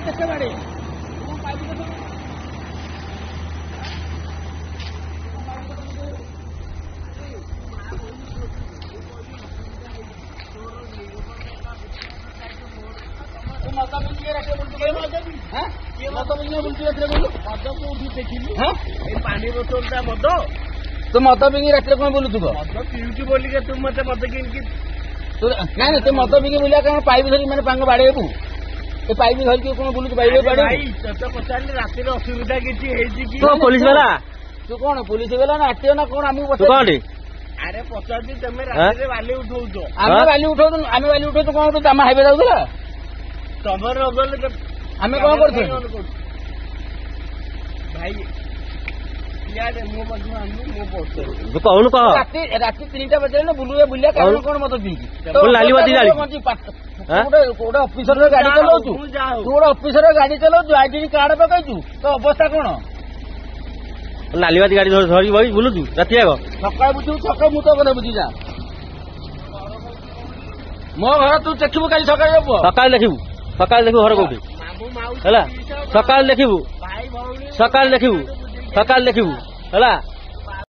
କେତେ ବାଡେ मत बिंगी रखे मत बिंगी बुलती रखे बोलू मद कोठी देखिली पानी बोतलटा मद तू मत बिंगी रखे कौन बोलू तुम मद पिउछु बोली के तुम मते मत किनकी ना तू मत बिंगी बोलिया कौन पाइप धरी मैंने पांग बाड़ेबू ए पाइप धरिकी कौन बोलू पाइप बाड़े तो पचारे राति असुविधा किसी पुलिस वाला तू कौन पुलिस वाला ना आरटीओ ना कौन आमको कौन अरे पचार तुम राति बाली उठाऊ आम बाली उठाऊ कौन उठू आम हाईवे जाऊला तमर नगले आम कौन कर भाई कौन कह राति 3टा बजे बुलुए बुलिया कौन कौन मत पीकी लाली बाती गोटे अफिसर गाड़ी चलाऊ तू गोटे अफिसर गाड़ी चलाऊ आईडी कार्ड पकड़ू तो अवस्था कौन लालीबाती गाड़ी धरिक बुलुचु राति आग सकाल बुझू सकाल मु तो बोले बुझी जा मो घर तू देखू कल सकाल देखू घर कौटी है सकाल देखू है।